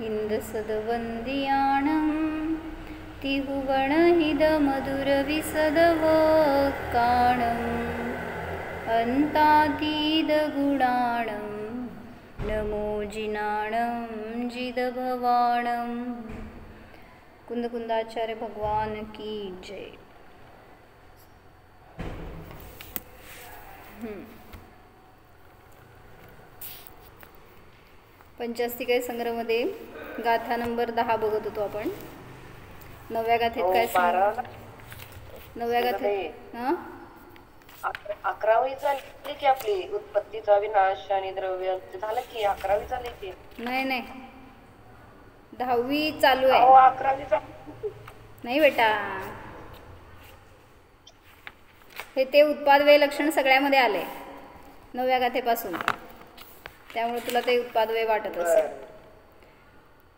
इंदसदवंदियाणं तिहुवणहिदमधुरविसदवकाणम् अन्तातीदगुणाणं नमो जिनाणं जिदभवाणं। कुंदकुंदाचार्य भगवान की जय। पंचास्तिकाय संग्रहमध्ये गाथा नंबर 10 बघत होतो आपण। नवव्या गाथेत काय नवव्या गाथेत 11वी झाली की आपली उत्पत्तीचा विनाश आणि द्रव्य झालं की 11वी झाली की नाही 10वी चालू आहे। 11वी नाही बेटा, हे ते उत्पाद व्यय लक्षण सगळ्यामध्ये आले नवव्या गाथेपासून, त्यामुळे तुला ते उत्पाद व्यय वाटत असेल।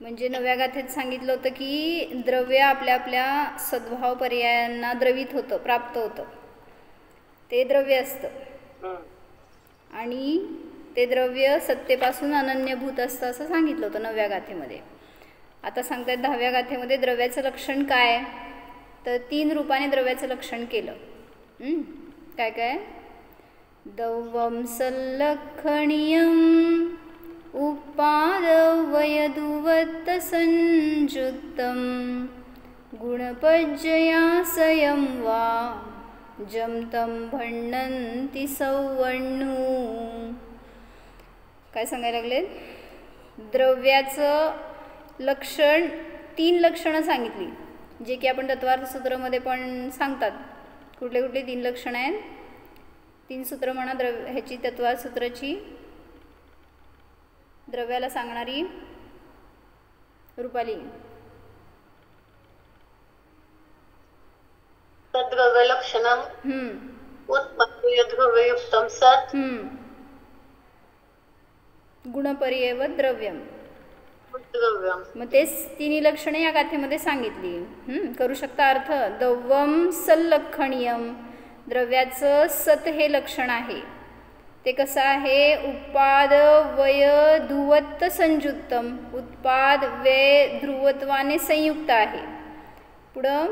म्हणजे नवव्या गाथेत सांगितलं होतं की द्रव्य आपल्या आपल्या सद्भाव पर्यायांना द्रवित होतं, प्राप्त होतं, ते द्रव्य असतं आणि ते द्रव्य सत्तेपासून अनन्यभूत असतं असं सांगितलं होतं नवव्या गाथेमध्ये। आता सांगतायत 10व्या गाथेमध्ये द्रव्याचं लक्षण काय, तर 3 रूपाने द्रव्याचं लक्षण केलं। काय काय? दौवं सल्लखणीयम् उपादवयदुवत्तसंयुक्तं गुणपज्जयासयं वा जमतं भण्णन्ति सौवण्णू। काय सांगायला लागले? द्रव्याचं लक्षण 3 लक्षणं सांगितली, जे की आपण तत्वार्थ सूत्रामध्ये पण सांगतात। कुठले कुठले 3 लक्षणं आहेत? 3 सूत्र म्हणा ह्याची तत्वार्थ सूत्राची, द्रव्याला सांगणारी रूपाली। तद्द्रव्य लक्षणं उत्पत्तीय द्रव्ययुक्तं सत् गुणपर्ययवत द्रव्यम। मग तेच 3 लक्षणे या गाथेमध्ये सांगितली। करू शकता अर्थ? दौवम सल्लखणीयम, द्रव्याचं सत हे लक्षण आहे। ते कसं आहे? उत्पाद वय ध्रुवत्त संयुक्तम, उत्पाद व्यय ध्रुवत्वाने संयुक्त आहे। पुढं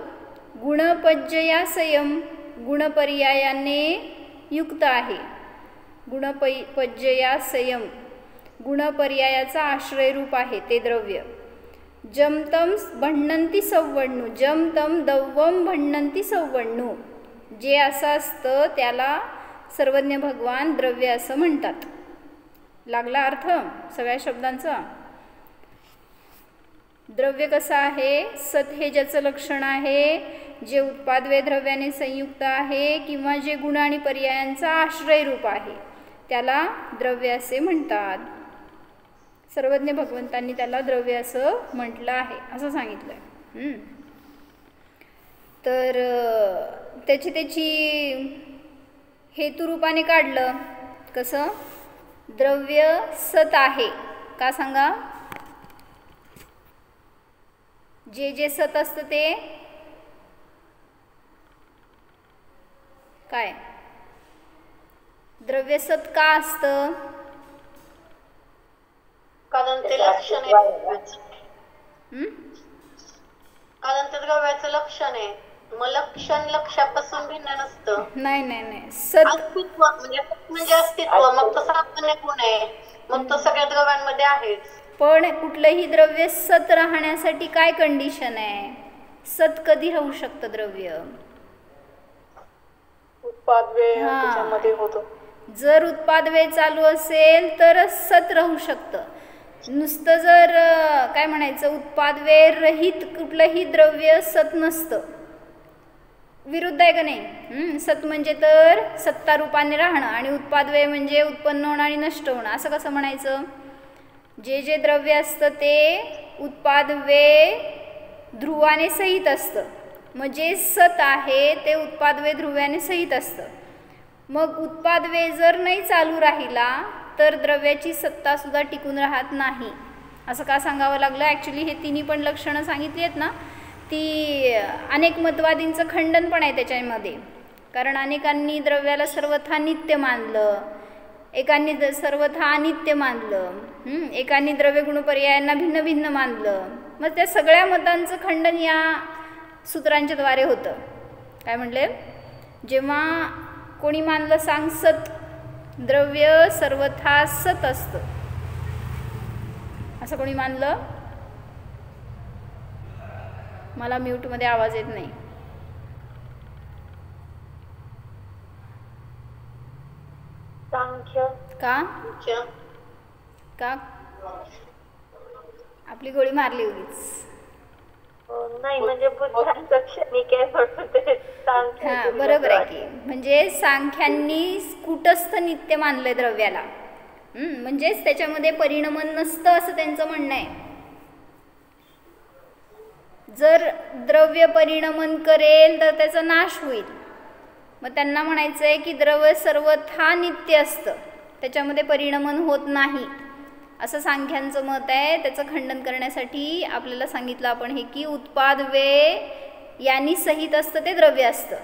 गुणपज्जयासयम, गुणपर्यायाने युक्त आहे। गुणपज्जयासयम, गुणपर्यायाचा आश्रयरूप आहे ते द्रव्य। जमतम भण्णन्ति सौवण्णू, जमतम दौवम भण्णन्ति सौवण्णू, जे असं असतं त्याला सर्वज्ञ भगवान द्रव्य असं म्हणतात। लागला अर्थ सगळ्या शब्दांचा? द्रव्य कसं आहे? सत हे ज्याचं लक्षण आहे, जे उत्पादव्यय द्रव्याने संयुक्त आहे किंवा जे गुण आणि पर्यायांचा आश्रय रूप आहे, त्याला द्रव्य असे म्हणतात। सर्वज्ञ भगवंतांनी त्याला द्रव्य असं म्हटलं आहे, असं सांगितलंय। तर त्याची हेतुरूपाने काढलं कसं? द्रव्य सत आहे का सांगा? जे जे सत असतं ते काय? द्रव्य सत का असतं? कारण ते लक्षण आहे, कारण ते द्रव्याचं लक्षण आहे। मग लक्षण लक्षापासून भिन्न नसतं। नाही सत अस्तित्व म्हणजे अस्तित्व, मग तो सामान्य गुण आहे, मग तो सगळ्या द्रव्यांमध्ये आहेच। पण कुठलंही द्रव्य सत राहण्यासाठी काय कंडिशन आहे? सत कधी राहू शकतं द्रव्य? उत्पाद व्यय त्याच्यामध्ये होतो। जर उत्पाद व्यय चालू असेल तर सत राहू शकतं। नुसतं जर काय म्हणायचं, उत्पाद व्यय रहित कुठलंही द्रव्य सत नसतं। विरुद्ध आहे का नाही? सत म्हणजे तर सत्ता रूपाने राहणं आणि उत्पाद व्यय म्हणजे उत्पन्न होणं आणि नष्ट होणं, असं कसं म्हणायचं? जे जे द्रव्य असतं ते उत्पाद व्यय ध्रुवाने सहित असतं, मग जे सत आहे ते उत्पाद व्यय ध्रुव्याने सहित असतं। मग उत्पाद व्यय जर नाही चालू राहिला तर द्रव्याची सत्ता सुद्धा टिकून राहत नाही, असं का सांगावं लागलं? ॲक्च्युली हे 3 पण लक्षणं सांगितली आहेत ना, ती अनेक मतवादींचं खंडन पण आहे त्याच्यामध्ये। कारण अनेकांनी द्रव्याला सर्वथा नित्य मानलं, एकांनी सर्वथा नित्य मानलं, एकांनी द्रव्य गुण पर्यायांना भिन्न भिन्न मानलं. मग त्या सगळ्या मतांचं खंडन या सूत्रांच्या द्वारे होतं. काय म्हणले? जेव्हा कोणी मानलं सांग सत, द्रव्य सर्वथा सत असतं, असं कोणी मानलं? मला म्यूटमध्ये आवाज येत नाही. सांख्य. का का आपली गोळी मारली उगीच? नाही म्हणजे बुद्धांचं क्षणिक आहे म्हणून ते सांख्य. हा बरोबर आहे की. म्हणजे सांख्यांनी कुटस्थ नित्य मानलंय द्रव्याला, म्हणजेच त्याच्यामध्ये परिणमन नसतं असं त्यांचं म्हणणं आहे. जर द्रव्य परिणमन करेल तर त्याचा नाश होईल. मग त्यांना म्हणायचं आहे की द्रव्य सर्वथा नित्य असतं, त्याच्यामध्ये परिणमन होत नाही, असं सांख्यांचं मत आहे. त्याचं खंडन करण्यासाठी आपल्याला सांगितलं आपण हे की उत्पाद वे यांनी सहित असतं ते द्रव्य असतं,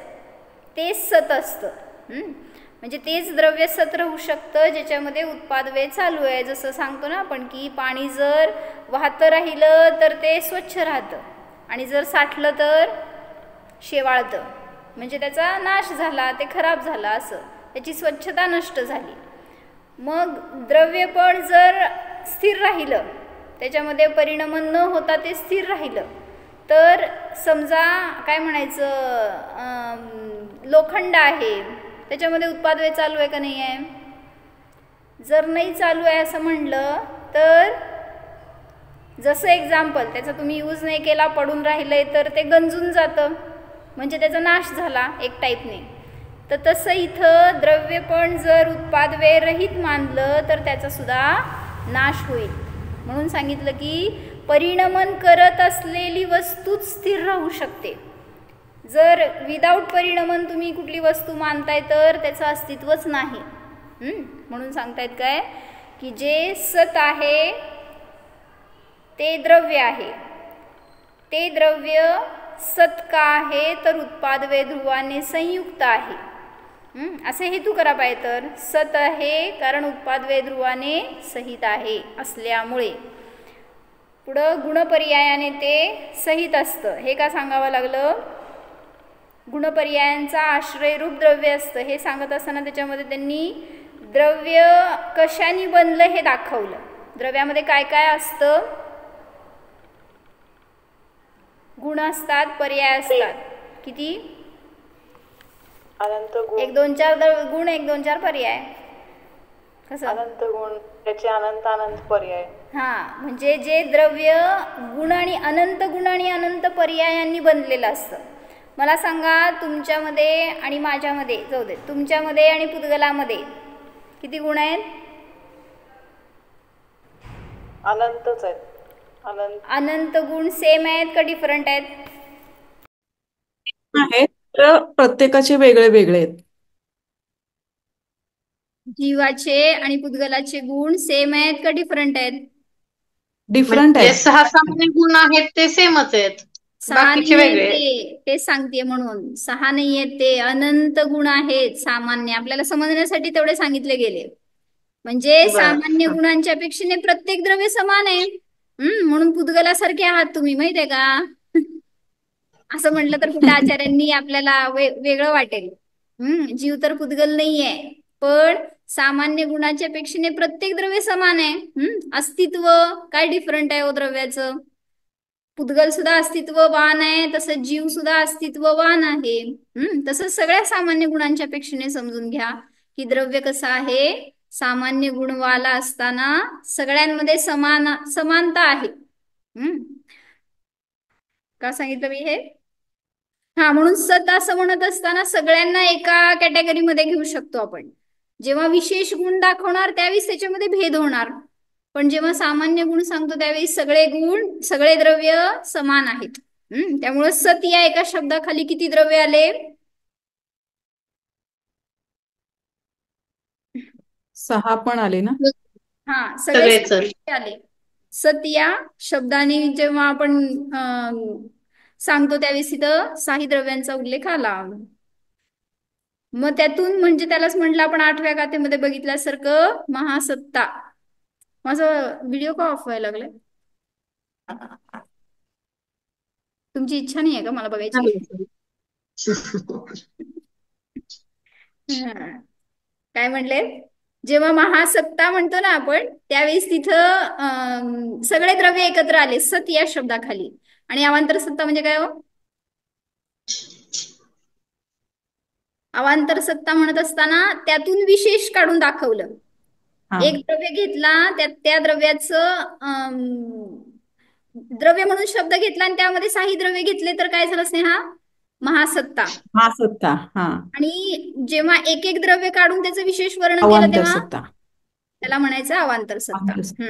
तेच सत असतं. म्हणजे तेच द्रव्य सत राहू शकतं ज्याच्यामध्ये उत्पाद वे चालू आहे. जसं सांगतो ना आपण की पाणी जर वाहतं राहिलं तर ते स्वच्छ राहतं, आणि जर साठलं तर शेवाळतं, म्हणजे त्याचा नाश झाला, ते खराब झालं, असं त्याची स्वच्छता नष्ट झाली. मग द्रव्य पण जर स्थिर राहिलं, त्याच्यामध्ये परिणमन न होता ते स्थिर राहिलं, तर समजा काय म्हणायचं, लोखंड आहे, त्याच्यामध्ये उत्पाद वे चालू आहे का नाही आहे? जर नाही चालू आहे असं म्हणलं तर जसं एक्झाम्पल त्याचा तुम्ही यूज नाही केला, पडून राहिलंय तर ते गंजून जातं, म्हणजे त्याचा नाश झाला एक टाईपने. तर तसं इथं द्रव्य पण जर उत्पाद वे रहित मानलं तर त्याचा सुद्धा नाश होईल. म्हणून सांगितलं की परिणमन करत असलेली वस्तूच स्थिर राहू शकते. जर विदाऊट परिणमन तुम्ही कुठली वस्तू मानताय तर त्याचं अस्तित्वच नाही. म्हणून सांगतायत काय की जे सत आहे ते द्रव्य आहे, ते द्रव्य सत का आहे तर उत्पाद वे ध्रुवाने संयुक्त आहे. असे हेतू करा पाहिजे. तर सत आहे कारण उत्पाद वे ध्रुवाने सहित आहे असल्यामुळे. पुढं गुणपर्यायाने ते सहित असतं. हे का सांगावं लागलं? गुणपर्यायांचा आश्रयरूप द्रव्य असतं हे सांगत असताना त्याच्यामध्ये त्यांनी द्रव्य कशाने बनलं हे दाखवलं. द्रव्यामध्ये काय काय असतं? गुण असतात, पर्याय असतात. किती? अनंत गुण. 1 2 4 गुण, 1 2 4 पर्याय. कसं? अनंत गुण, त्याचे अनंत अनंत पर्याय. हां, म्हणजे जे द्रव्य गुण आणि अनंत पर्यायांनी बनलेलं असतं. मला सांगा तुमच्यामध्ये आणि माझ्यामध्ये, जाऊ दे, तुमच्यामध्ये आणि पुद्गलामध्ये किती गुण आहेत? अनंतच आहेत. अनंत गुण सेम आहेत का डिफरंट आहेत? आहेत, तर प्रत्येकाचे वेगळे वेगळे आहेत. जीवाचे आणि पुद्गलाचे गुण सेम आहेत का डिफरंट आहेत? डिफरंट म्हणजे आहेत. 6 सामान्य गुण आहेत ते सेमच आहेत, 6 बाकीचे नाही वेगळे. आहेत ते सांगते. म्हणून 6 नाही आहेत, ते अनंत गुण आहेत सामान्य. आपल्याला समजण्यासाठी तेवढे सांगितले गेले. म्हणजे सामान्य गुणांच्या अपेक्षेने प्रत्येक द्रव्य समान आहे. म्हणून पुद्गलासारखे आहात तुम्ही, माहितीये का? असं म्हटलं तर कुठल्या आचार्यांनी आपल्याला वेगळं वाटेल. जीव तर पुद्गल नाहीये, पण सामान्य गुणाच्या अपेक्षेने प्रत्येक द्रव्य समान आहे. अस्तित्व काय डिफरंट आहे ओ द्रव्याचं? पुद्गल सुद्धा अस्तित्ववान आहे, तसं जीव सुद्धा अस्तित्ववान आहे. तसंच सगळ्या सामान्य गुणांच्या अपेक्षेने समजून घ्या की द्रव्य कसं आहे, सामान्य गुणवाला असताना सगळ्यांमध्ये समानता आहे. का सांगितलं मी हे? हा, म्हणून सत असं म्हणत असताना सगळ्यांना एका कॅटेगरीमध्ये घेऊ शकतो आपण. जेव्हा विशेष गुण दाखवणार त्यावेळेस त्याच्यामध्ये भेद होणार, पण जेव्हा सामान्य गुण सांगतो त्यावेळी सगळे गुण, सगळे द्रव्य समान आहेत. त्यामुळे सत या एका शब्दाखाली किती द्रव्य आले? 6 पण आले ना? हा, सगळे आले. सत या शब्दाने जेव्हा आपण सांगतो त्यावेळेस तिथं 6 द्रव्यांचा उल्लेख आला. मग त्यातून म्हणजे त्यालाच म्हटलं आपण आठव्या गाथेमध्ये बघितल्यासारखं महासत्ता. माझा व्हिडिओ का ऑफ व्हायला लागलाय? तुमची इच्छा नाही आहे का मला बघायची? हा. काय म्हणले? जेव्हा महासत्ता म्हणतो ना आपण त्यावेळेस तिथं सगळे द्रव्य एकत्र आले सत या शब्दाखाली. आणि अवांतर सत्ता म्हणजे काय हो? अवांतर सत्ता म्हणत असताना त्यातून विशेष काढून दाखवलं. हा एक द्रव्य घेतला त्या द्रव्याचं द्रव्य म्हणून शब्द घेतला आणि त्यामध्ये साही द्रव्य घेतले तर काय झालं स्नेहा? महासत्ता. महासत्ता. हा आणि जेव्हा एक एक द्रव्य काढून त्याचं विशेष वर्णन केलं अवांतर तेव्हा सत्ता. त्याला म्हणायचं अवांतर सत्ता. अवांतर सत्ता.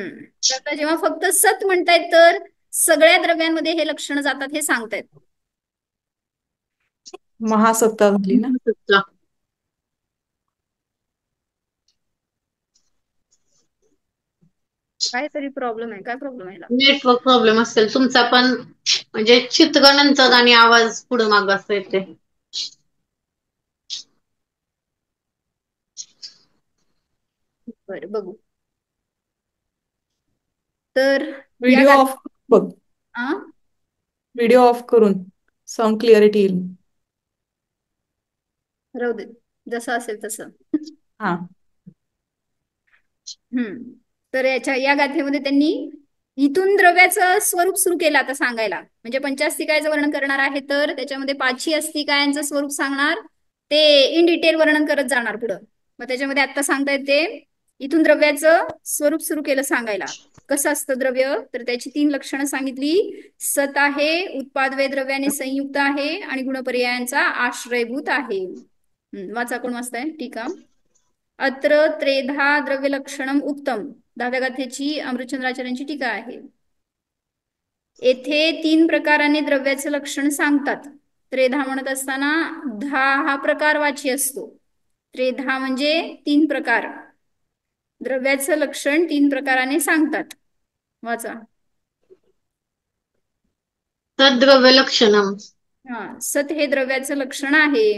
तर आता जेव्हा फक्त सत म्हणतायत तर सगळ्या द्रव्यांमध्ये हे लक्षण जातात हे सांगतायत. महासत्ता झाली ना. काहीतरी प्रॉब्लेम आहे. काय प्रॉब्लेम आहे? नेटवर्क प्रॉब्लेम असेल तुमचा पण, म्हणजे चित्र नंतर आणि आवाज पुढे माग असं येते. बरं बघू. तर या व्हिडिओ ऑफ बघ. आ? व्हिडिओ ऑफ करून साऊंड क्लिअरिटी येईल. राहू दे जसं असेल तसं. हा तर या गाथेमध्ये त्यांनी इथून द्रव्याचं स्वरूप सुरू केलं आता सांगायला. म्हणजे पंचास्तिकायचं वर्णन करणार आहे तर त्याच्यामध्ये पाची अस्तिकायांचं स्वरूप सांगणार. ते इन डिटेल वर्णन करत जाणार पुढं. मग त्याच्यामध्ये आता सांगता येते इथून द्रव्याचं स्वरूप सुरू केलं सांगायला. कसं असतं द्रव्य तर त्याची 3 लक्षणं सांगितली. सत आहे, उत्पादवे द्रव्याने संयुक्त आहे आणि गुणपर्यायांचा आश्रयभूत आहे. वाचा कोण वाचताय? ठीक आहे. अत्र त्रेधा द्रव्यलक्षणम उत्तम 10व्या गाथेची अमृतचंद्राचार्यांची टीका आहे. येथे 3 प्रकाराने द्रव्याचं लक्षण सांगतात. त्रेधा म्हणत असताना धा हा प्रकारवाची असतो. त्रेधा म्हणजे 3 प्रकार. द्रव्याचं लक्षण 3 प्रकाराने सांगतात. वाचा. तद्द्रव्य लक्षणम. सत हे द्रव्याचं लक्षण आहे.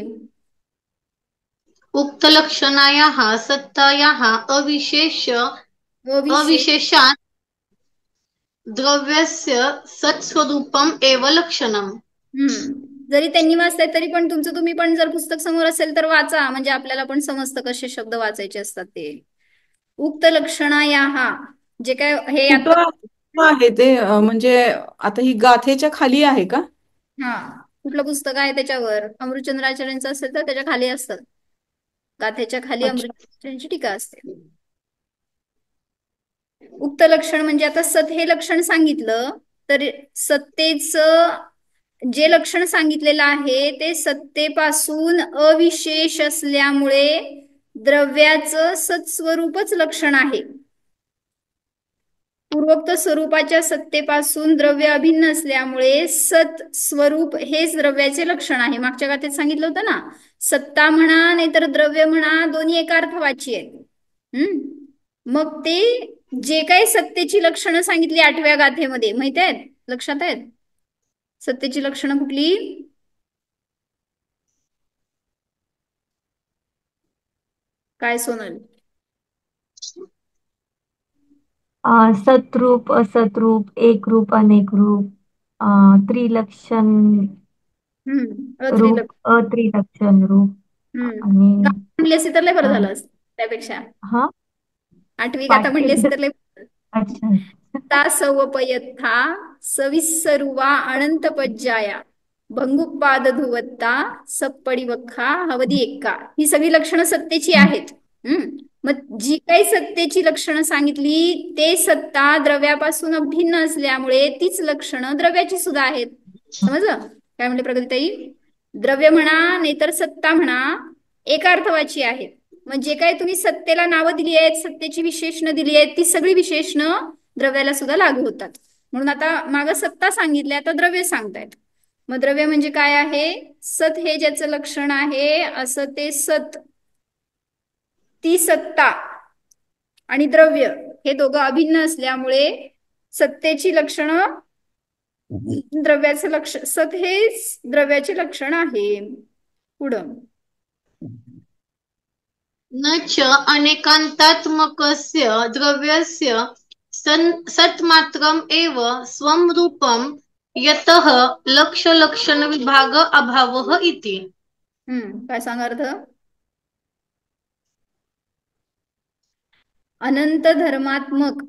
उक्त लक्षणायाः सत्तायाः अविशेषात् द्रव्यस्य सत्स्वरूपम एव लक्षणम. जरी त्यांनी वाचताय तरी पण तुमचं तुम्ही पण जर पुस्तक समोर असेल तर वाचा. म्हणजे आपल्याला पण समजतं कसे शब्द वाचायचे असतात ते. उक्त लक्षणायाः जे काय हे आता कुठं आहे ते म्हणजे आता ही गाथेच्या खाली आहे का? कुठलं पुस्तक आहे त्याच्यावर? अमृतचंद्राचार्यांचं असेल तर त्याच्या खाली असतात. गाथेच्या खाली अच्छा. अमृतचंद्राची टीका असते. उक्त लक्षण म्हणजे आता सत हे लक्षण सांगितलं तर सत्तेचं जे लक्षण सांगितलेलं आहे ते सत्तेपासून अविशेष असल्यामुळे द्रव्याचं सत्स्वरूपच लक्षण आहे. पूर्वोक्त स्वरूपाच्या सत्तेपासून द्रव्य अभिन्न असल्यामुळे सत स्वरूप हेच द्रव्याचे लक्षण आहे. मागच्या गाथेत सांगितलं होतं ना, सत्ता म्हणा नाहीतर द्रव्य म्हणा दोन्ही एका अर्थवाची आहेत. मग ते जे काही सत्तेची लक्षणं सांगितली 8व्या गाथेमध्ये माहित आहेत? लक्षात आहेत? सत्तेची लक्षणं कुठली? काय सोनल? सतरूप, असतरूप, एकरूप, अनेक रूप, त्रिलक्षण रूप, अत्रिलक्षण रूप आणि म्हणली असती तर लय बरं झालं असतं त्यापेक्षा. हा 8वी गाथा म्हणली असती तर लय. अच्छा. सवपयथा सविस्सरुवा अनंत पज्जाया भंगुपाद धुवत्ता सप्पडिवखा हवदी एक्का. ही सगळी लक्षणं सत्तेची आहेत. मग जी काही सत्तेची लक्षणं सांगितली ते सत्ता द्रव्यापासून भिन्न असल्यामुळे तीच लक्षणं द्रव्याची सुद्धा आहेत. समजलं काय म्हणले प्रगतीताई? द्रव्य म्हणा नाहीतर सत्ता म्हणा एका अर्थवाची आहेत. मग जे काही तुम्ही सत्तेला नावं दिली आहेत, सत्तेची विशेषणं दिली आहेत, ती सगळी विशेषणं द्रव्याला सुद्धा लागू होतात. म्हणून आता मागं सत्ता सांगितली, आता द्रव्य सांगतायत. मग द्रव्य म्हणजे काय आहे? सत हे ज्याचं लक्षण आहे असं ते सत, ती सत्ता आणि द्रव्य हे दोघं अभिन्न असल्यामुळे सत्तेची लक्षणं द्रव्याचं लक्षण, सत हेच द्रव्याचे लक्षण आहे. पुढं न च अनेकान्तात्मकस्य द्रव्यस्य सन्मात्रम् एव स्वं रूपं यतः लक्ष्यलक्षणविभाग अभावः इति। काय सांगा अर्थ? अनंत धर्मात्मक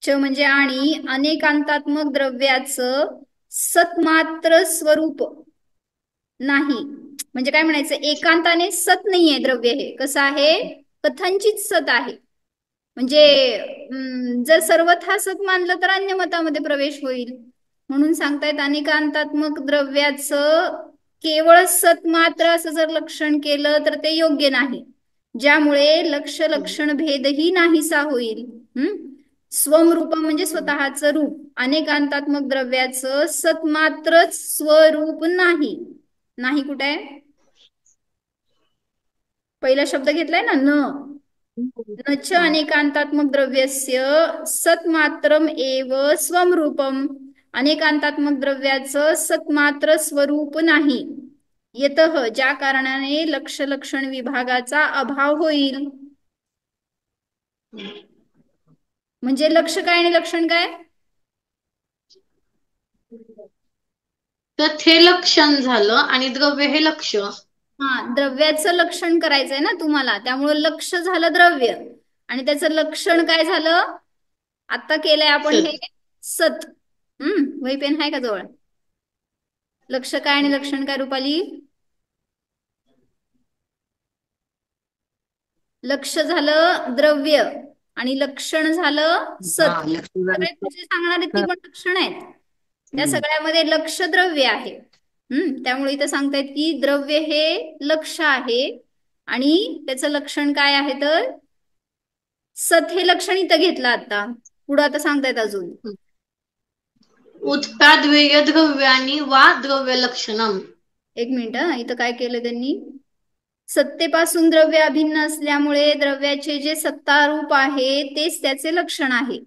च म्हणजे आणि अनेकांतात्मक द्रव्याचं सत्मात्र स्वरूप नाही, म्हणजे काय म्हणायचं, एकांताने सत नाहीये द्रव्य, हे कसं आहे, कथनचित सत आहे. म्हणजे जर सर्वथा सत मानलं तर अन्य मतामध्ये प्रवेश होईल. म्हणून सांगतायत अनेकांतात्मक द्रव्याचं केवळ सत मात्र असं जर लक्षण केलं तर ते योग्य नाही, ज्यामुळे लक्ष लक्षण भेदही नाहीसा होईल. स्वरूप म्हणजे स्वतःचं रूप, अनेकांतात्मक द्रव्याचं सतमात्रच स्वरूप नाही. नाही कुठे आहे? पहिला शब्द घेतलाय ना, न च अनेकांतात्मक द्रव्यस्य सतमात्रम एव स्वम रूपम, अनेकांतात्मक द्रव्याचं सतमात्र स्वरूप नाही. यतः ज्या कारणाने लक्ष लक्षण विभागाचा अभाव होईल. म्हणजे लक्ष काय आणि लक्षण काय? तर हे लक्षण झालं आणि द्रव्य हे लक्ष. द्रव्याचं लक्षण करायचंय ना तुम्हाला, त्यामुळे लक्ष झालं द्रव्य आणि त्याचं लक्षण काय झालं, आता केलंय आपण हे सत. वही पेन आहे का जवळ? लक्ष काय आणि लक्षण काय रुपाली? लक्ष झालं द्रव्य आणि लक्षण झालं सत. तुझे सांगणारे ती पण लक्षण आहेत, त्या सगळ्यामध्ये लक्ष द्रव्य आहे. त्यामुळे इथं सांगतायत की द्रव्य हे लक्ष आहे आणि त्याचं लक्षण काय आहे तर सत हे लक्षण इथं घेतलं. आता पुढं आता सांगतायत अजून, उत्पाद्वेय द्रव्यानी वा द्रव्य लक्षणम. एक मिनिट, इथं काय केलं त्यांनी, सत्तेपासून द्रव्य अभिन्न असल्यामुळे द्रव्याचे जे सत्ता रूप आहे तेच त्याचे लक्षण आहे.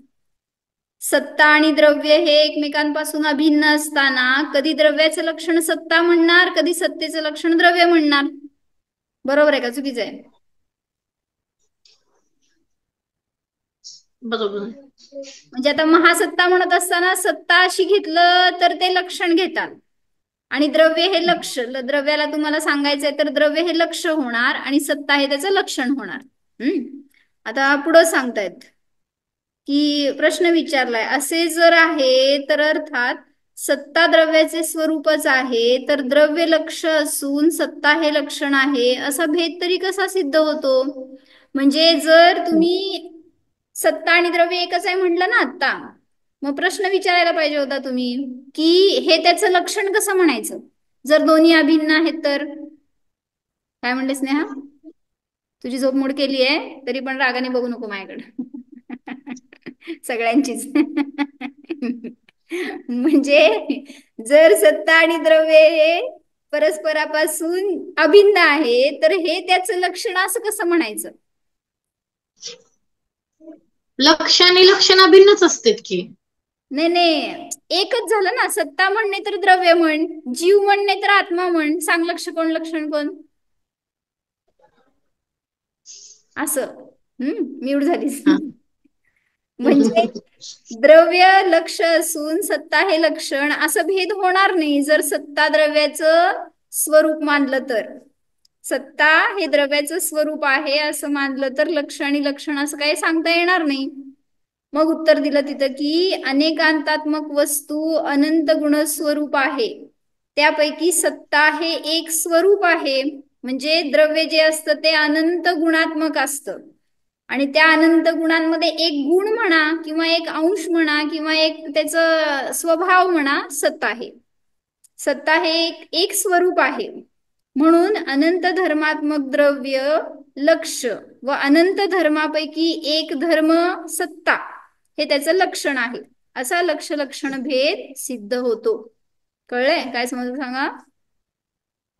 सत्ता आणि द्रव्य हे एकमेकांपासून अभिन्न असताना कधी द्रव्याचं लक्षण सत्ता म्हणणार, कधी सत्तेचं लक्षण द्रव्य म्हणणार. बरोबर आहे का चुकीचं आहे? बरोबर. म्हणजे आता महासत्ता म्हणत असताना सत्ता अशी घेतलं तर ते लक्षण घेतात आणि द्रव्य हे लक्ष, द्रव्याला तुम्हाला सांगायचंय तर द्रव्य हे लक्ष होणार आणि सत्ता हे त्याचं लक्षण होणार. आता पुढं सांगतायत की प्रश्न विचारलाय, असे जर आहे तर अर्थात सत्ता द्रव्याचे स्वरूपच आहे, तर द्रव्य लक्ष असून सत्ता हे लक्षण आहे असा भेद तरी कसा सिद्ध होतो? म्हणजे जर तुम्ही सत्ता आणि द्रव्य एकच आहे म्हटलं ना आता, मग प्रश्न विचारायला पाहिजे होता तुम्ही की हे त्याचं लक्षण कसं म्हणायचं जर दोन्ही अभिन्न आहेत तर. काय म्हणले स्नेहा? तुझी झोप मोड केली आहे तरी पण रागाने बघू नको माझ्याकडे. सगळ्यांचीच. म्हणजे जर सत्ता आणि द्रव्य हे परस्परापासून अभिन्न आहे तर हे त्याचं लक्षण असं कसं म्हणायचं? लक्ष आणि लक्षण अभिन्नच असतात की. नाही, एकच झालं ना. सत्ता म्हण नाही तर द्रव्य म्हण, जीव म्हण नाही तर आत्मा म्हण, सांग लक्ष कोण लक्षण कोण? असं म्यूट झालीस. म्हणजे द्रव्य लक्ष असून सत्ता हे लक्षण असं भेद होणार नाही जर सत्ता द्रव्याचं स्वरूप मानलं तर. सत्ता हे द्रव्याचं स्वरूप आहे असं मानलं तर लक्ष आणि लक्षण असं काही सांगता येणार नाही. मग उत्तर दिलं तिथं की अनेकांतात्मक वस्तू अनंत गुणस्वरूप आहे, त्यापैकी सत्ता हे एक स्वरूप आहे. म्हणजे द्रव्य जे असतं ते अनंत गुणात्मक असतं आणि त्या अनंत गुणांमध्ये एक गुण म्हणा किंवा एक अंश म्हणा किंवा एक त्याचं स्वभाव म्हणा सत्ता आहे. सत्ता हे एक स्वरूप आहे. म्हणून अनंत धर्मात्मक द्रव्य लक्ष व अनंत धर्मापैकी एक धर्म सत्ता हे त्याचं लक्षण आहे, असा लक्ष लक्षण भेद सिद्ध होतो. कळलंय? काय समजलं सांगा?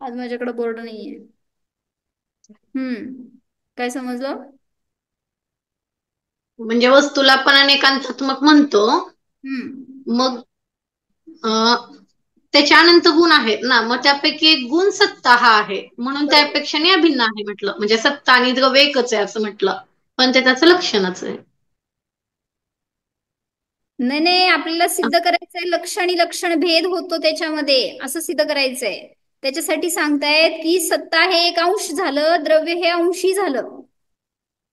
आज माझ्याकडे बोर्ड नाहीये. काय समजलं? म्हणजे वस्तूला आपण अनेकांतात्मक म्हणतो, मग त्याचे अनंत गुण आहेत ना, मग त्यापैकी एक गुण सत्ता हा आहे, म्हणून त्या अपेक्षाने अभिन्न आहे म्हटलं. म्हणजे सत्ता आणि द्रव्य एकच आहे असं म्हटलं, पण ते त्याचं लक्षणच आहे. नाही नाही, आपल्याला सिद्ध करायचंय लक्ष आणि लक्षण भेद होतो त्याच्यामध्ये, असं सिद्ध करायचंय. त्याच्यासाठी सांगतायत की सत्ता हे एक अंश झालं, द्रव्य हे अंशी झालं.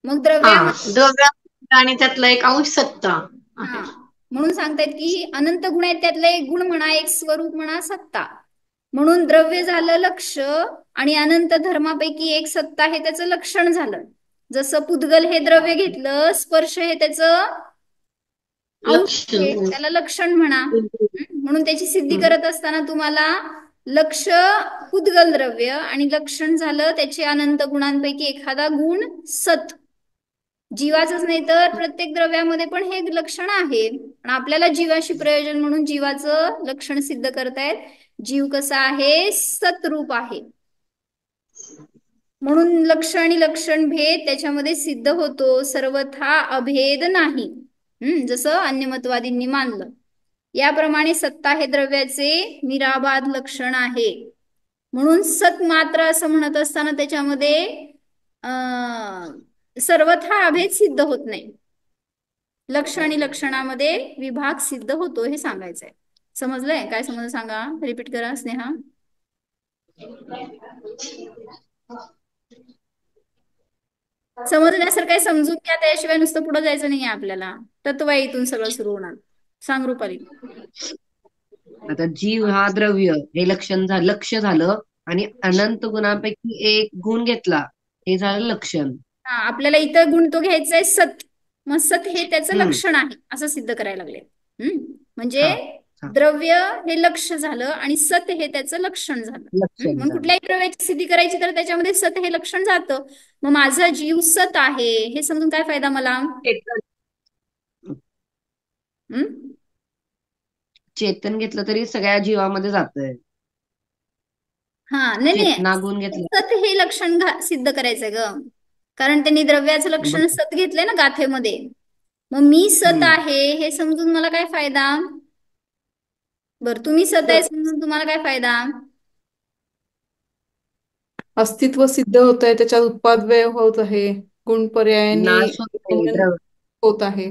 मग हा, द्रव्यामध्ये द्रव्य आणि त्यातला एक अंश सत्ता आहे. हा, म्हणून सांगतायत की अनंत गुण आहेत, त्यातला एक गुण म्हणा, एक स्वरूप म्हणा सत्ता. म्हणून द्रव्य झालं लक्ष आणि अनंत धर्मापैकी एक सत्ता हे त्याचं लक्षण झालं. जसं पुद्गल हे द्रव्य घेतलं, स्पर्श हे त्याचं अंश आहे, लक्षण. त्याला लक्षण म्हणा. म्हणून त्याची सिद्धी करत असताना तुम्हाला लक्ष पुद्गल द्रव्य आणि लक्षण झालं त्याचे अनंत गुणांपैकी एखादा गुण सत. जीवाचंच नाही तर प्रत्येक द्रव्यामध्ये पण हे लक्षण आहे. पण आपल्याला जीवाशी प्रयोजन म्हणून जीवाचं लक्षण सिद्ध करतायत. जीव कसा आहे, सतरूप आहे. म्हणून लक्ष आणि लक्षण भेद त्याच्यामध्ये सिद्ध होतो, सर्वथा अभेद नाही. जसं अन्यमतवादींनी मानलं. याप्रमाणे सत्ता हे द्रव्याचे निराबाध लक्षण आहे. म्हणून सत मात्र असं म्हणत असताना त्याच्यामध्ये सर्वथा अभेद सिद्ध होत नाही. लक्ष आणि लक्षणामध्ये विभाग सिद्ध होतो हे सांगायचंय. समजलंय? काय समजलं सांगा, रिपीट करा स्नेहा. समजण्यासारखं समजून घ्या, त्याशिवाय नुसतं पुढे जायचं नाहीये आपल्याला. तत्व इथून सगळं सुरू होणार. सांग रुपाली. आता जीव हा द्रव्य हे लक्षण झालं, लक्ष झालं, आणि अनंत गुणांपैकी एक गुण घेतला हे झालं लक्षण. हा, आपल्याला इतर गुण तो घ्यायचा आहे सत. मग सत हे त्याचं लक्षण आहे असं सिद्ध करायला लागले. म्हणजे द्रव्य हे लक्ष झालं आणि सत हे त्याचं लक्षण झालं. म्हणून कुठल्याही द्रव्याची सिद्धी करायची तर त्याच्यामध्ये सत हे लक्षण जातं. मग माझा जीव सत आहे हे समजून काय फायदा मला? चेतन घेतलं तरी सगळ्या जीवामध्ये जातंय. हा, नाही चेतना गुण घेतलं सत हे लक्षण सिद्ध करायचंय ग, कारण त्यांनी द्रव्याचं लक्षण सत घेतलंय ना गाथेमध्ये. मग मी सत आहे हे समजून मला काय फायदा? बर, तुम्ही सत आहे समजून तुम्हाला काय फायदा? अस्तित्व सिद्ध होत आहे, त्याच्यात उत्पाद व्यय होत आहे, गुण पर्यायाने नाश होत आहे.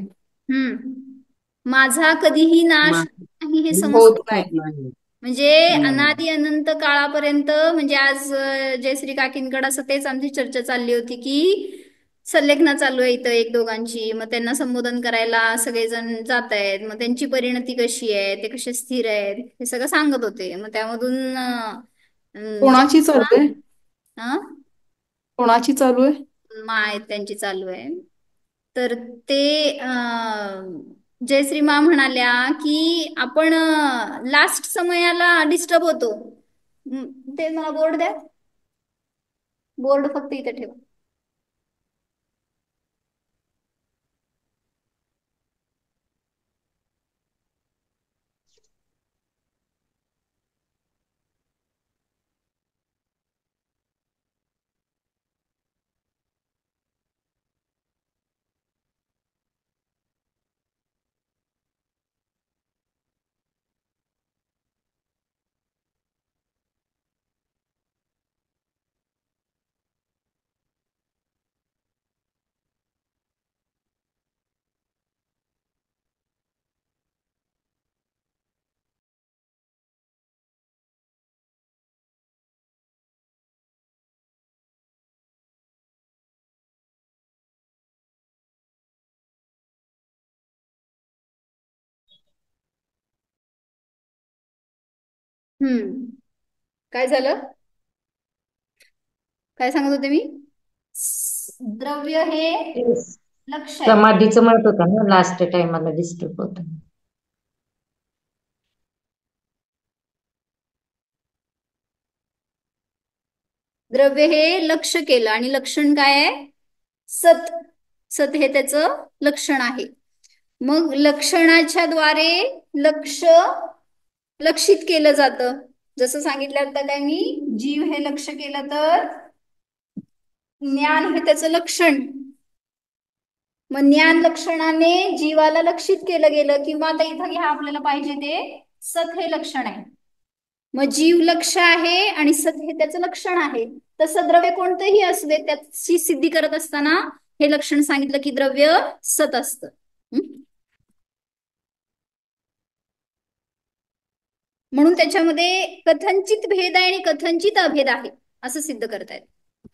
माझा कधीही नाश नाही हे होत समजतंय. नाही. म्हणजे अनादि अनंत काळापर्यंत, म्हणजे आज जयश्री काकींकडे असं तेच आमची चर्चा चालली होती की संलेखना चालू आहे इथं एक दोघांची. मग त्यांना संबोधन करायला सगळेजण जात आहेत. मग त्यांची परिणती कशी आहे, ते कसे स्थिर आहेत, हे सगळं सांगत होते. मग त्यामधून कोणाची चालू आहे? हा, कोणाची चालू आहे? माय त्यांची चालू आहे. तर ते जयश्री मा म्हणाल्या की आपण लास्ट समयाला डिस्टर्ब होतो. ते मला बोर्ड द्या, बोर्ड फक्त इथे ठेवा. काय झालं, काय सांगत होते मी? द्रव्य हे लक्ष आहे. समाधीचं म्हणत होता ना, लास्ट टाइमला डिस्टर्ब होत. द्रव्य हे लक्ष केलं आणि लक्षण काय आहे? सत. सत हे त्याचं लक्षण आहे. मग लक्षणाच्या द्वारे लक्ष लक्षित केलं जातं. जसं सांगितलं आता काय मी, जीव हे लक्ष केलं तर ज्ञान हे त्याचं लक्षण. मग ज्ञान लक्षणाने जीवाला लक्षित केलं गेलं, किंवा आता इथं घ्या आपल्याला पाहिजे ते सत हे लक्षण आहे. मग जीव लक्ष आहे आणि सत हे त्याचं लक्षण आहे. तसं द्रव्य कोणतंही असू दे त्याची सिद्धी करत असताना हे लक्षण सांगितलं की द्रव्य सत असतं. म्हणून त्याच्यामध्ये कथंचित भेद आहे आणि कथंचित अभेद आहे असं सिद्ध करतायत.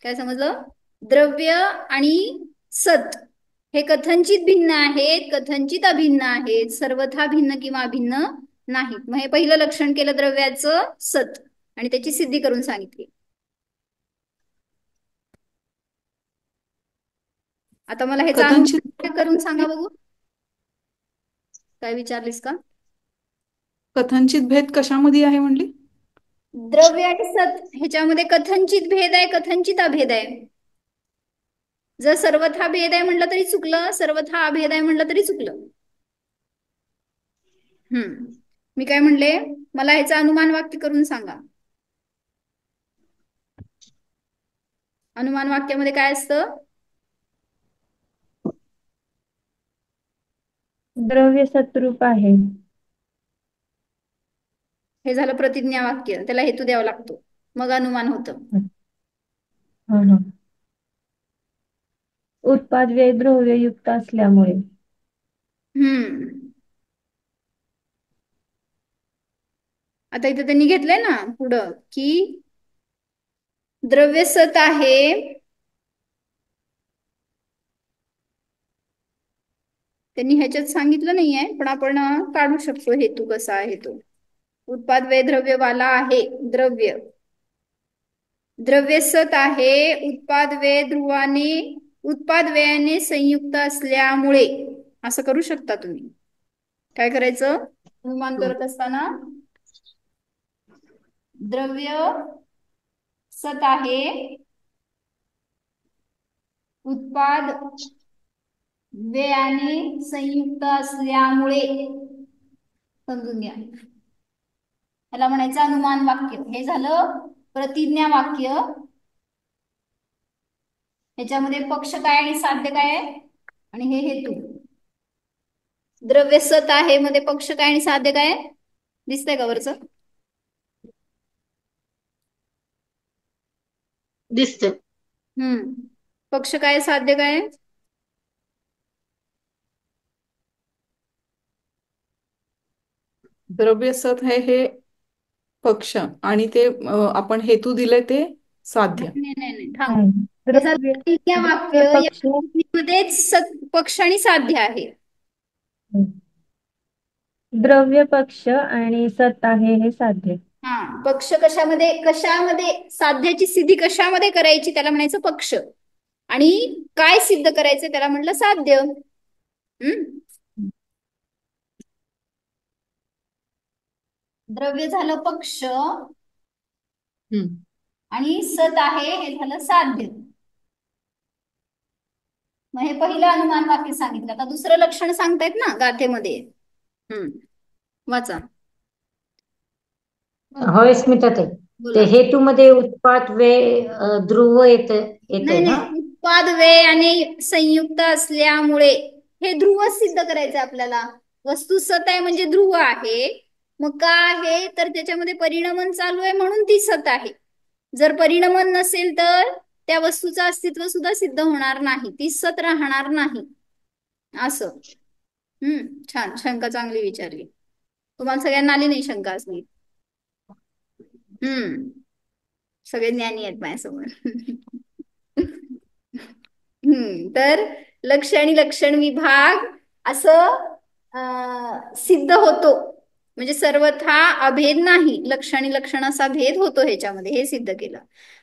काय समजलं? द्रव्य आणि सत हे कथंचित भिन्न आहेत, कथंचित अभिन्न आहेत, सर्वथा भिन्न किंवा अभिन्न नाहीत. मग हे पहिलं लक्षण केलं द्रव्याचं सत आणि त्याची सिद्धी करून सांगितली. आता मला हे कथंचित करून सांगा बघू. काय विचारलीस का? कथंचित भेद कशामध्ये आहे म्हणली? द्रव्य आणि सत ह्याच्यामध्ये कथंचित भेद आहे, कथंचित अभेद आहे. जर सर्वथा भेद आहे म्हटलं तरी चुकलं, सर्वथा अभेद आहे म्हटलं तरी चुकलं. मी काय म्हणले, मला ह्याचं अनुमान वाक्य करून सांगा. अनुमान वाक्यामध्ये काय असतं? द्रव्य सतरूप आहे. हे झालं प्रतिज्ञा वाक्य, त्याला हेतू द्यावा लागतो, मग अनुमान होतं. उत्पाद व्यय द्रव्ययुक्त असल्यामुळे. आता इथे त्यांनी घेतलंय ना पुढं की द्रव्य सत आहे त्यांनी ह्याच्यात सांगितलं नाहीये, पण आपण काढू शकतो हेतू कसा आहे तो. उत्पाद व्यय द्रव्यवाला आहे द्रव्य, द्रव्य सत आहे, उत्पाद व्यय ध्रुवाने उत्पाद व्ययाने संयुक्त असल्यामुळे. असं करू शकता तुम्ही. काय करायचं? अनुमान करत असताना द्रव्य सत आहे, उत्पाद व्ययाने संयुक्त असल्यामुळे. समजून घ्या, याला म्हणायचं अनुमान वाक्य. हे झालं प्रतिज्ञा वाक्य. ह्याच्यामध्ये पक्ष काय आणि साध्य काय आहे आणि हे हेतू. द्रव्य सत आहे मध्ये पक्ष काय आणि साध्य काय दिसतंय का वरचं? दिसतंय. पक्ष काय साध्य काय? द्रव्य सत आहे हे पक्ष आणि ते आपण हेतू दिले ते साध्य. नाही वाक्य मध्येच पक्ष आणि साध्य आहे. द्रव्य पक्ष आणि सत आहे हे साध्य. पक्ष कशामध्ये कशामध्ये साध्याची सिद्धी कशामध्ये करायची त्याला म्हणायचं पक्ष, आणि काय सिद्ध करायचं त्याला म्हटलं साध्य. द्रव्य झालं पक्ष आणि सत आहे हे झालं साध्य. मग हे पहिलं अनुमान वाक्य सांगितलं. आता दुसरं लक्षण सांगतायत ना गाथेमध्ये. वाचा. होय स्मिताताई, ते हेतूमध्ये उत्पाद व्यय ध्रुव येते ना? उत्पाद व्यय आणि संयुक्त असल्यामुळे हे ध्रुव सिद्ध करायचं आपल्याला. वस्तू सत आहे म्हणजे ध्रुव आहे. मग का आहे तर त्याच्यामध्ये परिणमन चालू आहे म्हणून ती सत आहे. जर परिणमन नसेल तर त्या वस्तूचं अस्तित्व सुद्धा सिद्ध होणार नाही, ती सत राहणार नाही. असं. छान, शंका चांगली विचारली. तुम्हाला सगळ्यांना आली नाही शंका असली? सगळे ज्ञानी आहेत माझ्यासमोर. तर लक्ष आणि लक्षण विभाग असं सिद्ध होतो, म्हणजे सर्वथा अभेद नाही, लक्ष आणि लक्षणाचा भेद होतो ह्याच्यामध्ये. हे सिद्ध केलं.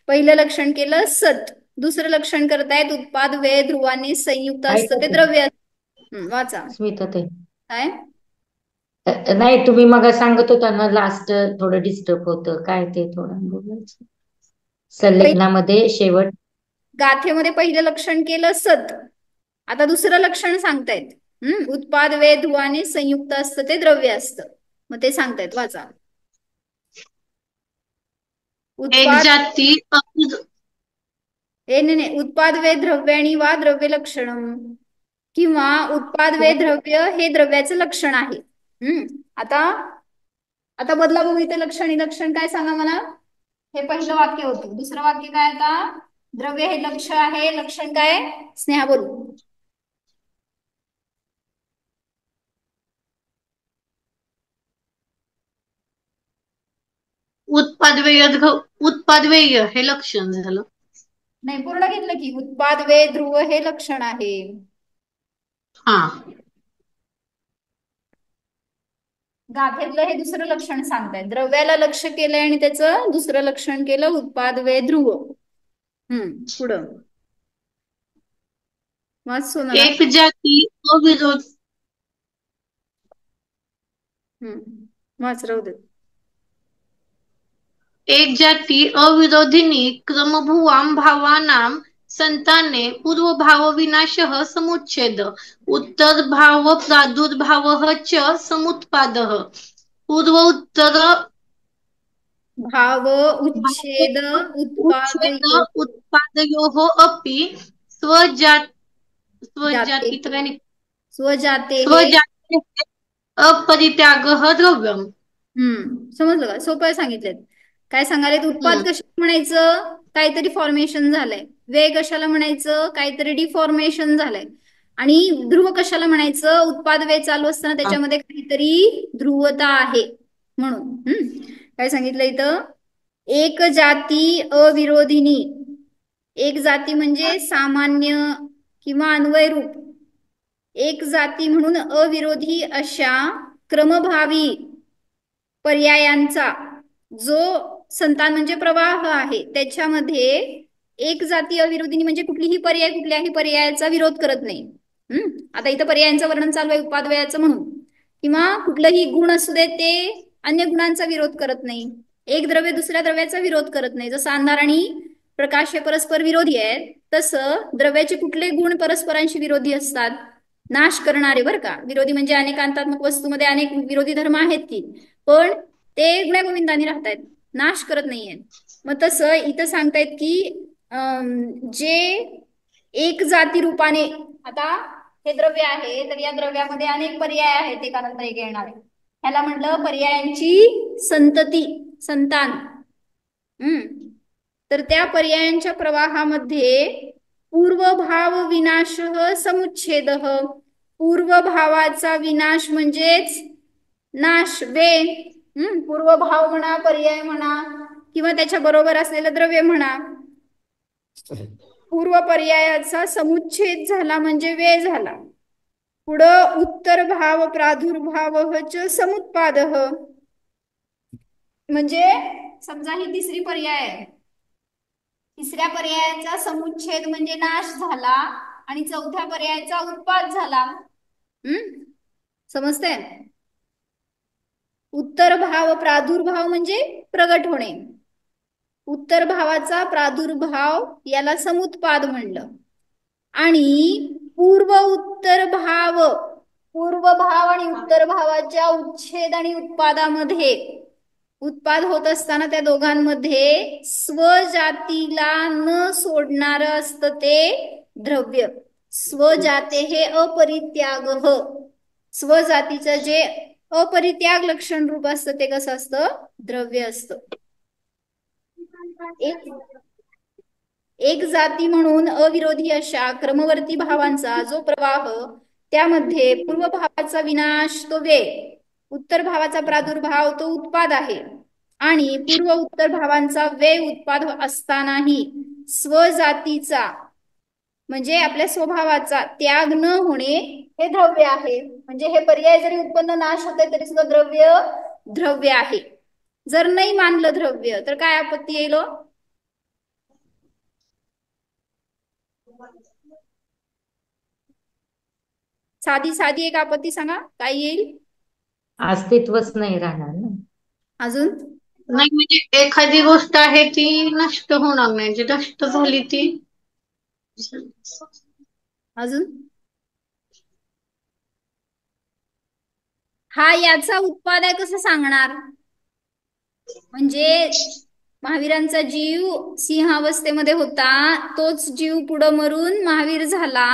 पहिलं लक्षण केलं सत, दुसरं लक्षण करतायत उत्पाद व्यय ध्रुवाने संयुक्त असतं ते द्रव्य. वाचा स्मिताताई. काय नाही, तुम्ही मग सांगत होता ना लास्ट थोडं डिस्टर्ब होतं, काय ते थोडं बोलायचं. संलेखनामध्ये शेवट गाथेमध्ये पहिलं लक्षण केलं सत, आता दुसरं लक्षण सांगतायत उत्पाद व्यय ध्रुवाने संयुक्त असतं ते द्रव्य असतं. मग ते सांगतायत. वाचा. उत्पाद नाही, उत्पाद व्यय द्रव्याणी वा द्रव्य लक्षणम, किंवा उत्पाद व्यय द्रव्य हे द्रव्याचं लक्षण आहे. आता आता बदला बघू इथे लक्षण काय सांगा मला. हे पहिलं वाक्य होतं. दुसरं वाक्य काय आता. द्रव्य हे लक्ष आहे, लक्षण काय. स्नेहा बोलू. उत्पादवेय हे लक्षण झालं. नाही, पूर्ण घेतलं की. उत्पाद वे ध्रुव हे लक्षण आहे. हा, गाथेतलं हे दुसरं लक्षण सांगताय. द्रव्याला लक्ष केलंय आणि त्याचं दुसरं लक्षण केलं उत्पाद वे ध्रुव. पुढं वाच सोनाला. एक जाती अविरोध वाच राहू दे. एक जाती अविरोधिनी क्रमभुवां भावानां संताने पूर्वभाव विनाशः समुच्छेद उत्तरभाव प्रादुर्भावः च समुत्पादः पूर्व उत्तर भाव उच्छेद उच्छेद उत्पादयोः उत्पादयोः अपि स्वजातीय स्वजातेः अपरित्यागः द्रव्यम्. समजलं का. सोपं सांगितलेत. काय सांगाले. उत्पाद कशाला म्हणायचं, काहीतरी फॉर्मेशन झालंय. वे कशाला म्हणायचं, काहीतरी डिफॉर्मेशन झालंय. आणि ध्रुव कशाला म्हणायचं, उत्पाद वे चालू असताना त्याच्यामध्ये काहीतरी ध्रुवता आहे म्हणून. काय सांगितलं इथं. एक जाती अविरोधिनी. एक जाती म्हणजे सामान्य किंवा अन्वय रूप. एक जाती म्हणून अविरोधी अशा क्रमभावी पर्यायांचा जो संतान म्हणजे प्रवाह आहे त्याच्यामध्ये एक जाती अविरोधिनी म्हणजे कुठल्याही पर्यायाचा विरोध करत नाही. आता इथं पर्यायांचं वर्णन चालू आहे उत्पादव्ययाचं म्हणून. किंवा कुठलंही गुण असू दे ते अन्य गुणांचा विरोध करत नाही. एक द्रव्य दुसऱ्या द्रव्याचा विरोध करत नाही. जसं अंधार आणि प्रकाश हे परस्पर विरोधी आहेत, तसं द्रव्याचे कुठले गुण परस्परांशी विरोधी असतात, नाश करणारे. बरं का. विरोधी म्हणजे अनेकांतात्मक वस्तूमध्ये अनेक विरोधी धर्म आहेत की, पण ते गुण्यागोविंदाने राहतायत, नाश करत नाहीयेत. मग तसं इथं सांगतायत की जे एक जाती रूपाने. आता हे द्रव्य आहे तर या द्रव्यामध्ये अनेक पर्याय आहेत, एकानंतर एक येणारे. ह्याला म्हटलं पर्यायांची संतती, संतान. तर त्या पर्यायांच्या प्रवाहामध्ये पूर्वभाव विनाश समुच्छेद. पूर्वभावाचा विनाश म्हणजेच नाश, वे. पूर्वभाव म्हणा, पर्याय म्हणा, किंवा त्याच्या बरोबर असलेलं द्रव्य म्हणा. पूर्व पर्यायाचा समुच्छेद झाला म्हणजे वे झाला. पुढं उत्तर भाव प्रादुर्भाव च समुत्पाद. म्हणजे समजा ही तिसरी पर्याय आहे. तिसऱ्या पर्यायाचा समुच्छेद म्हणजे नाश झाला आणि चौथ्या पर्यायाचा उत्पाद झाला. समजतंय. उत्तर भाव प्रादुर्भाव म्हणजे प्रगट होणे. उत्तर भावाचा प्रादुर्भाव याला समुत्पाद म्हणलं. आणि पूर्व भाव आणि उत्तर भावाच्या उच्छेद आणि उत्पादामध्ये उत्पाद होत असताना त्या दोघांमध्ये स्वजातीला न सोडणारं असतं ते द्रव्य. स्वजाते हे अपरित्याग. स्वजातीचं जे अपरित्याग लक्षण रूप असतं ते कसं असतं, द्रव्य असतं. एक जाती म्हणून अविरोधी अशा क्रमवर्ती भावांचा जो प्रवाह, त्यामध्ये पूर्व भावाचा विनाश तो वे, उत्तर भावाचा प्रादुर्भाव तो उत्पाद आहे. आणि पूर्व उत्तर भावांचा वे उत्पाद असतानाही स्वजातीचा म्हणजे आपल्या स्वभावाचा त्याग न होणे हे द्रव्य आहे. म्हणजे हे पर्याय जरी उत्पन्न नाश होते तरी सुद्धा द्रव्य आहे. जर नाही मानलं द्रव्य तर काय आपत्ती येईल. साधी एक आपत्ती सांगा काय येईल. अस्तित्वच नाही राहणार ना. अजून नाही, म्हणजे एखादी गोष्ट आहे ती नष्ट होणार नाही, जी नष्ट झाली ती. अजून हा याचा उत्पाद आहे कसं सांगणार. म्हणजे महावीरांचा जीव सिंहावस्थेमध्ये होता, तोच जीव पुढं मरून महावीर झाला,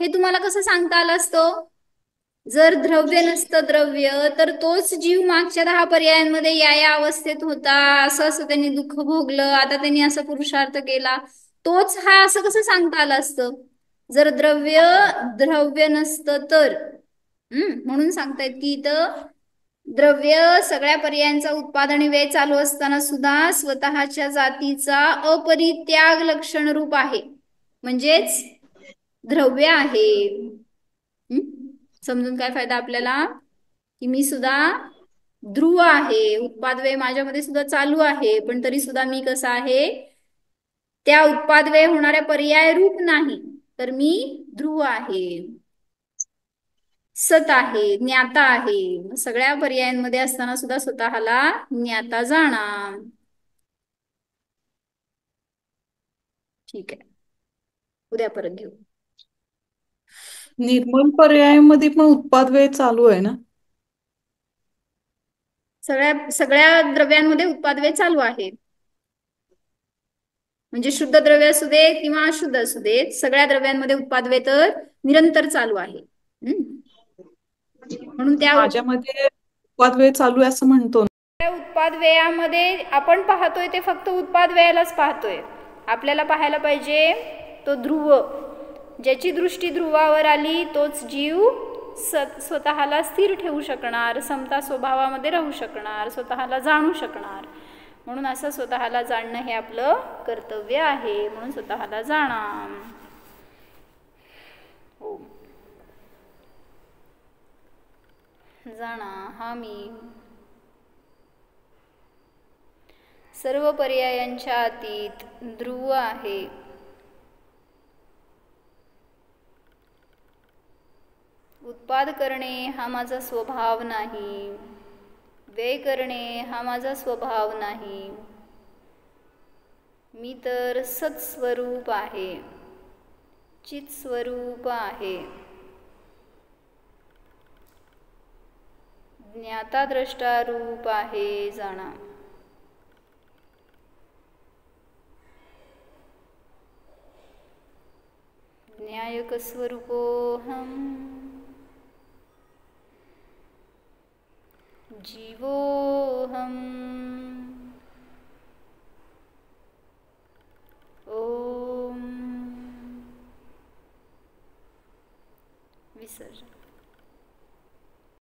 हे तुम्हाला कसं सांगता आलं असतं. जर द्रव्य नसतं द्रव्य तर तोच जीव मागच्या 10 पर्यायांमध्ये या अवस्थेत होता, असं असं त्यांनी दुःख भोगलं, आता त्यांनी असं पुरुषार्थ केला, तोच हा असं कसं सांगता आलं असतं जर द्रव्य नसतं तर. म्हणून सांगतायत की इथं द्रव्य सगळ्या पर्यायांचा उत्पाद आणि व्यय चालू असताना सुद्धा स्वतःच्या जातीचा अपरित्याग लक्षण रूप आहे, म्हणजेच द्रव्य आहे. समजून काय फायदा आपल्याला की मी सुद्धा ध्रुव आहे, उत्पाद व्यय माझ्यामध्ये सुद्धा चालू आहे, पण तरी सुद्धा मी कसं आहे, त्या उत्पाद व्यय होणाऱ्या पर्याय रूप नाही, तर मी ध्रुव आहे, सत आहे, ज्ञाता आहे. सगळ्या पर्यायांमध्ये असताना सुद्धा स्वतःला ज्ञाता जाणार. ठीक आहे, उद्या परत घेऊ. निर्मल पर्यायामध्ये पण उत्पाद व्यय चालू आहे ना? सगळ्या द्रव्यांमध्ये उत्पाद व्यय चालू आहे, म्हणजे शुद्ध द्रव्य असू दे किंवा अशुद्ध असू देत, सगळ्या द्रव्यांमध्ये उत्पाद व्यय तर निरंतर चालू आहे. म्हणून त्या माझ्यामध्ये उत्पाद व्यय चालू आहे असं म्हणतो ना. उत्पाद व्ययामध्ये आपण पाहतोय ते फक्त उत्पाद व्ययालाच पाहतोय. आपल्याला पाहायला पाहिजे तो ध्रुव, ज्याची दृष्टी ध्रुवावर आली तोच जीव स्वतःला स्थिर ठेवू शकणार, समता स्वभावामध्ये राहू शकणार, स्वतःला जाणू शकणार. म्हणून असं स्वतःला जाणणं हे आपलं कर्तव्य आहे, म्हणून स्वतःला जाणा. हो, जाणा हा मी सर्व पर्यायांच्या अतीत ध्रुव आहे. उत्पाद करणे हा माझा स्वभाव नाही, व्यय करणे हा माझा स्वभाव नाही. मी तर सत्स्वरूप आहे, चित स्वरूप आहे, ज्ञाता द्रष्टा रूप आहे. जाणा न्यायक स्वरूपोऽहम् जीवोऽहम्. ओम विसर्जन.